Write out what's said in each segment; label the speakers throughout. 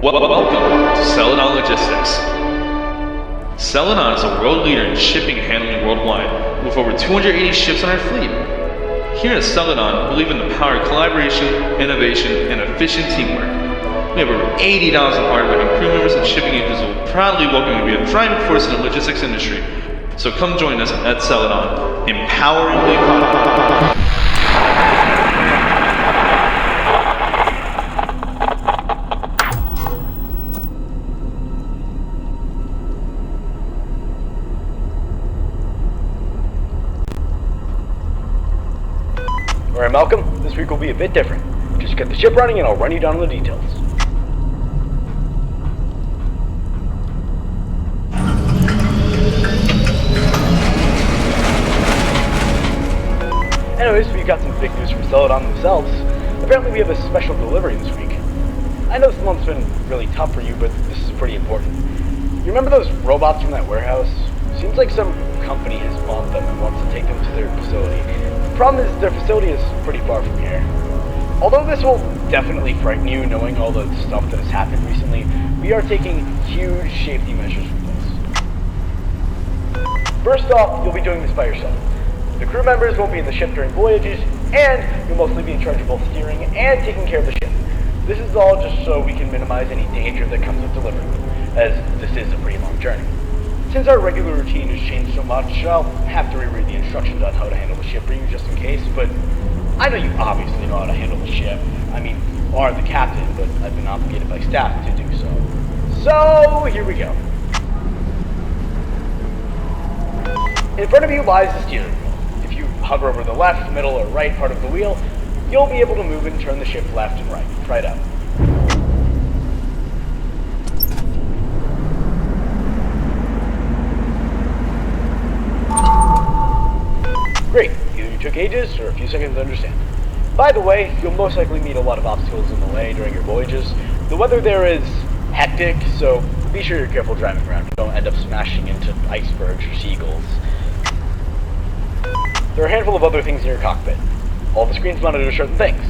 Speaker 1: Welcome to Celadon Logistics. Celadon is a world leader in shipping and handling worldwide, with over 280 ships on our fleet. Here at Celadon, we believe in the power of collaboration, innovation, and efficient teamwork. We have over 80,000 hardworking crew members and shipping agents who will proudly welcome you to be a driving force in the logistics industry. So come join us at Celadon, empowering the economy.
Speaker 2: Alright, Malcolm, this week will be a bit different. Just get the ship running and I'll run you down on the details. Anyways, we got some big news from Celadon themselves. Apparently we have a special delivery this week. I know this month's been really tough for you, but this is pretty important. You remember those robots from that warehouse? Seems like some company has bought them and wants to take them to their facility. The problem is their facility is pretty far from here. Although this will definitely frighten you knowing all the stuff that has happened recently, we are taking huge safety measures for this. First off, you'll be doing this by yourself. The crew members won't be in the ship during voyages, and you'll mostly be in charge of both steering and taking care of the ship. This is all just so we can minimize any danger that comes with delivery, as this is a pretty long journey. Since our regular routine has changed so much, I'll have to reread the instructions on how to handle the ship for you just in case, but I know you obviously know how to handle the ship. I mean, you are the captain, but I've been obligated by staff to do so. So, here we go. In front of you lies the steering wheel. If you hover over the left, middle, or right part of the wheel, you'll be able to move and turn the ship left and right. Try it out. Great, either you took ages or a few seconds to understand. By the way, you'll most likely meet a lot of obstacles in the way during your voyages. The weather there is hectic, so be sure you're careful driving around. You don't end up smashing into icebergs or seagulls. There are a handful of other things in your cockpit. All the screens monitor certain things.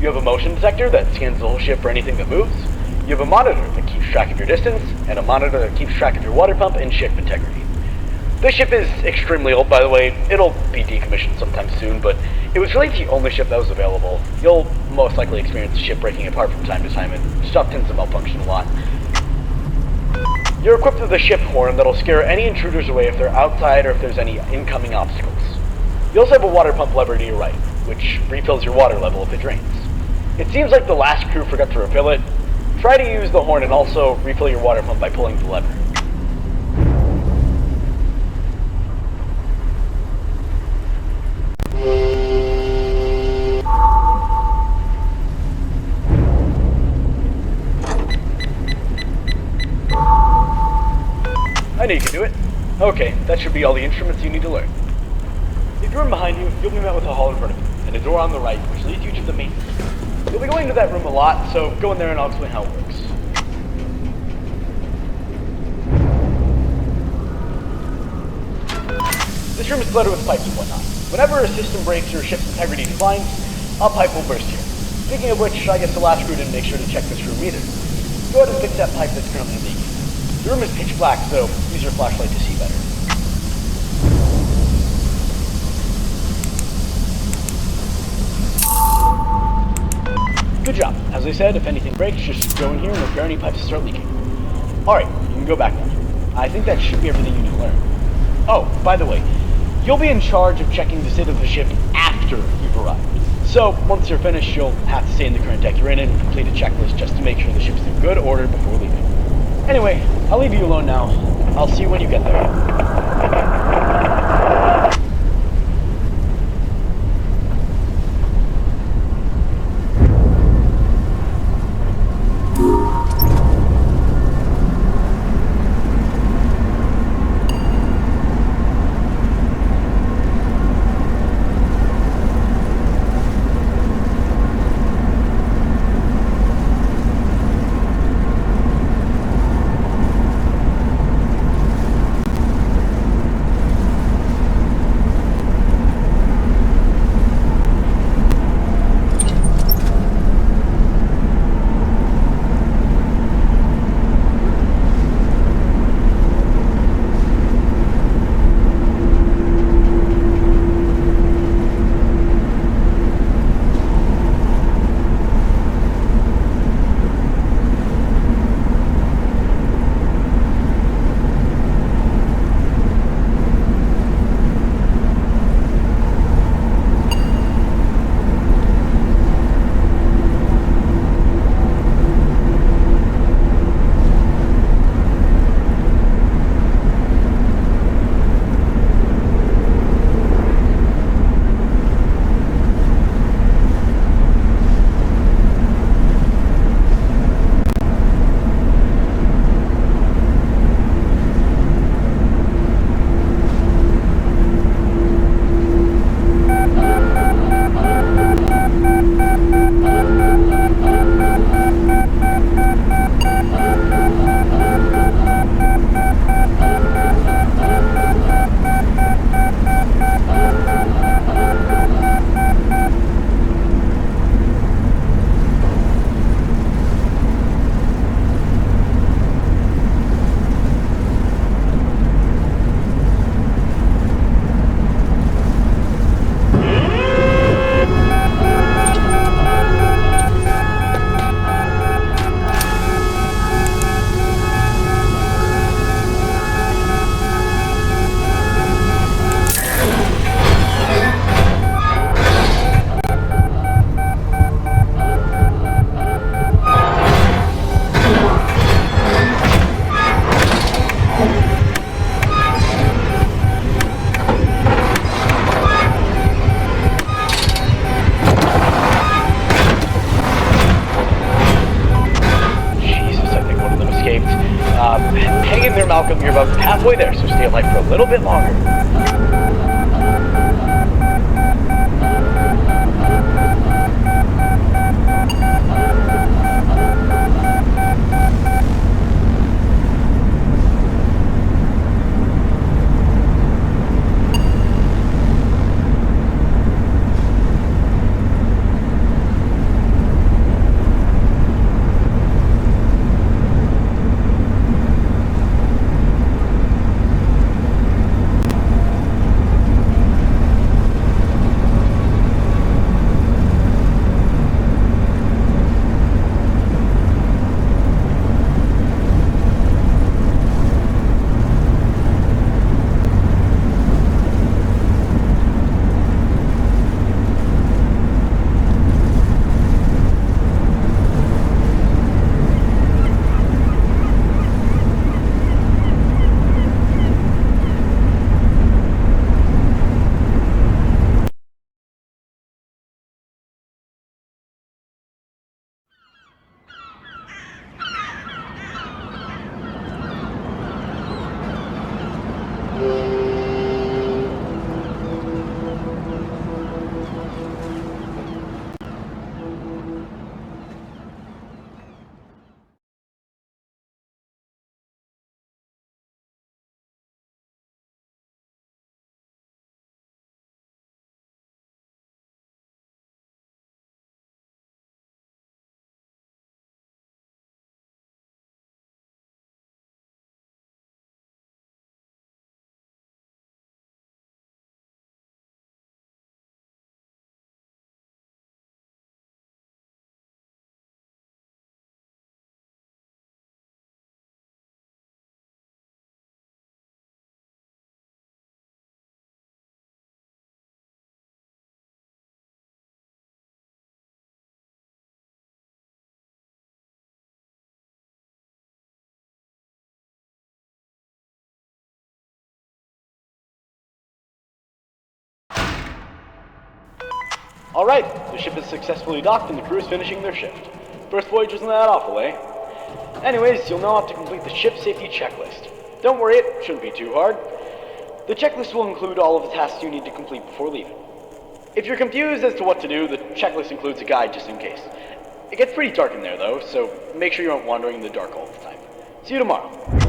Speaker 2: You have a motion detector that scans the whole ship for anything that moves. You have a monitor that keeps track of your distance, and a monitor that keeps track of your water pump and ship integrity. This ship is extremely old, by the way. It'll be decommissioned sometime soon, but it was really the only ship that was available. You'll most likely experience the ship breaking apart from time to time, and stuff tends to malfunction a lot. You're equipped with a ship horn that'll scare any intruders away if they're outside or if there's any incoming obstacles. You also have a water pump lever to your right, which refills your water level if it drains. It seems like the last crew forgot to refill it. Try to use the horn and also refill your water pump by pulling the lever. I know you can do it. Okay, that should be all the instruments you need to learn. If you're behind you, you'll be met with a hall in front of you, and a door on the right, which leads you to the main room. You'll be going to that room a lot, so go in there and I'll explain how it works. This room is cluttered with pipes and whatnot. Whenever a system breaks or ship's integrity declines, a pipe will burst here. Speaking of which, I guess the last crew didn't make sure to check this room either. Go ahead and fix that pipe that's currently leaking. The room is pitch black, so use your flashlight to see better. Good job. As I said, if anything breaks, just go in here and repair any pipes that start leaking. Alright, you can go back now. I think that should be everything you need to learn. Oh, by the way, you'll be in charge of checking the state of the ship after you've arrived. So, once you're finished, you'll have to stay in the current deck you're in and complete a checklist just to make sure the ship's in good order before leaving. Anyway, I'll leave you alone now. I'll see you when you get there. you're about halfway there, so stay alive for a little bit longer. Alright, the ship is successfully docked and the crew is finishing their shift. First voyage wasn't that awful, eh? Anyways, you'll now have to complete the ship safety checklist. Don't worry, it shouldn't be too hard. The checklist will include all of the tasks you need to complete before leaving. If you're confused as to what to do, the checklist includes a guide just in case. It gets pretty dark in there though, so make sure you aren't wandering in the dark all the time. See you tomorrow.